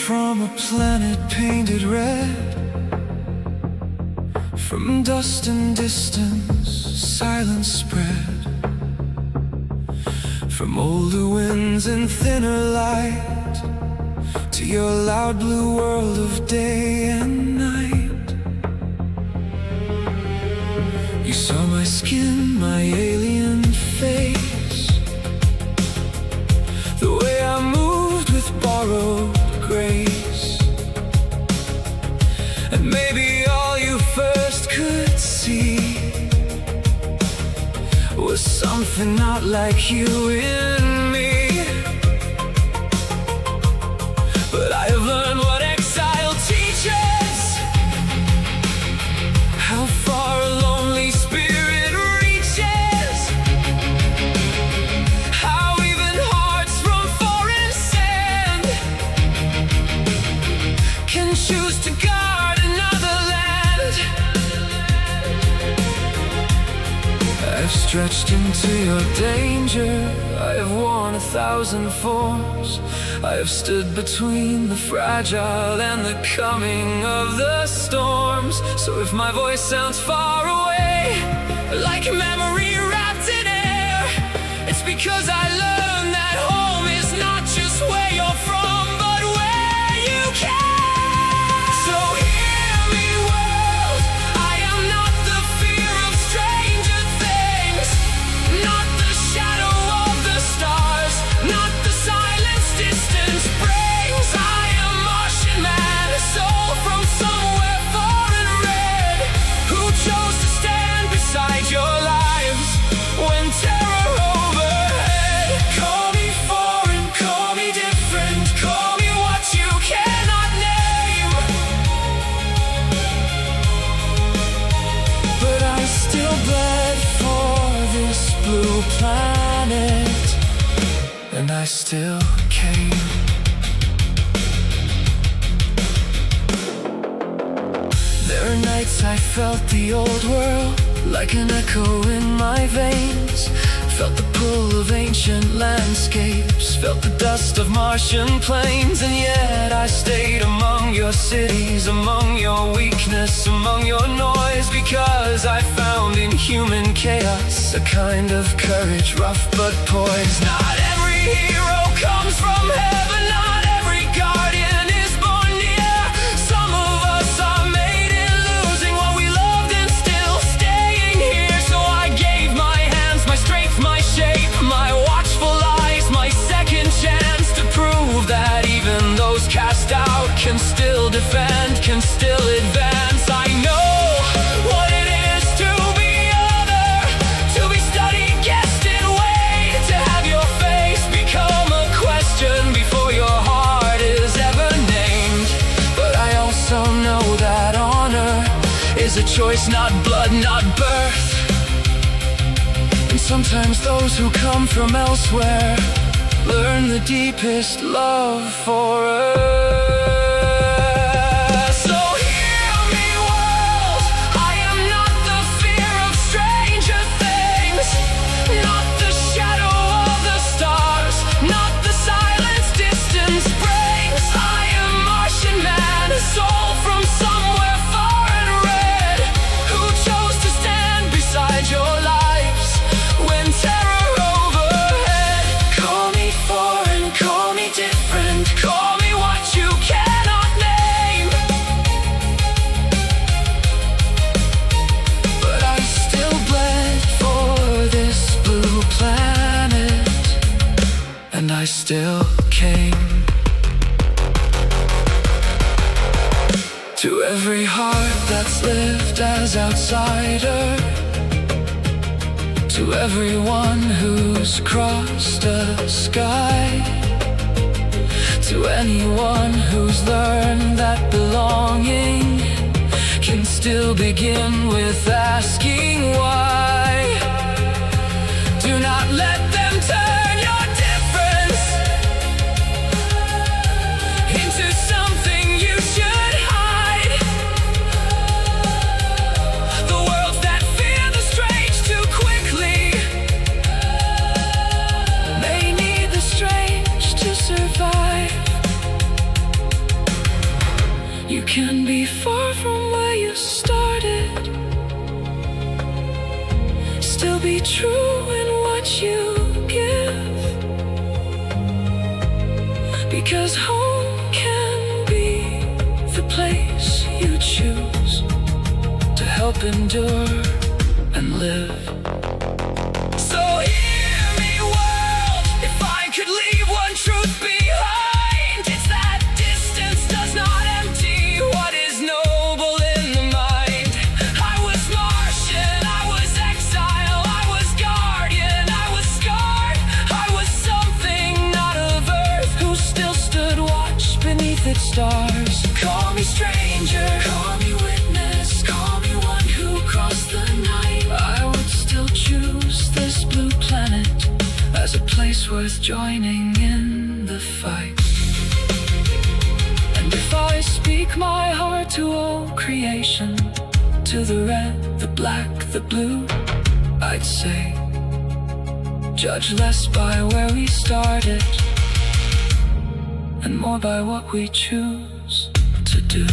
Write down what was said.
from a planet painted red. From dust and distance, silence spread. From older winds and thinner light, to your loud blue world of day and night. You saw my skin, my alien face, the way I moved with borrowed grace. And maybe all you first could see was something not like you in me. But I have learned what exile teaches, how far a lonely spirit reaches, how even hearts from foreign sand can choose to guard another land. I've stretched into your danger, I have worn 1,000 forms. I have stood between the fragile and the coming of the storms. So if my voice sounds far away, like a memory wrapped in air, it's because I learned that home is not just where you're from, but where you care. So hear me, world, I am not the fear of stranger things, not the shadow of the stars, not the silence distance brings. I am Martian Man, a soul from somewhere far and red, who chose to stand beside your lives when terror overhead. Call me foreign, call me different, call me what you cannot name, but I still bled for this blue planet, and I still came. There are nights I felt the old world like an echo in my veins, felt the pull of ancient landscapes, felt the dust of Martian plains. And yet I stayed among your cities, among your weakness, among your noise, because I found in human chaos a kind of courage, rough but poised. Not every hero comes from heaven, not every guardian is born near. Some of us are made in losing what we loved and still staying here. So I gave my hands, my strength, my shape, my watchful eyes, my second chance to prove that even those cast out can still defend, can still advance. I know what it is to be other, to be studied, guessed, and weighed, to have your face become a question before your heart is ever named. But I also know that honor is a choice, not blood, not birth. And sometimes those who come from elsewhere learn the deepest love for Earth. So hear me, world, I am not the fear of stranger things, not the shadow of the stars, not the silence distance brings. I am Martian Man, a soul from somewhere far and red, who chose to stand beside your lives when terror overhead. Call me foreign, call me different, call me what you cannot name, but I still bled for this blue planet, and I still came. To every heart that's lived as outsider, to everyone who's crossed a sky, to anyone who's learned that belonging can still begin with asking why. Do not let them turn your difference into something you should hide. The worlds that fear the strange too quickly, they need the strange to survive. still be true in what you give, because home can be the place you choose to help endure and live. So hear me, world, if I could leave one truth behind, it's that distance does not empty what is noble in the mind. I was Martian, I was exile, I was guardian, I was scarred, I was something not of earth, who still stood watch beneath its stars. Call me stranger, call me witness, call me one who crossed the night. I would still choose this blue planet as a place worth joining in the fight. And if I speak my heart to all creation, to the red, the black, the blue, I'd say, judge less by where we started and more by what we choose to do.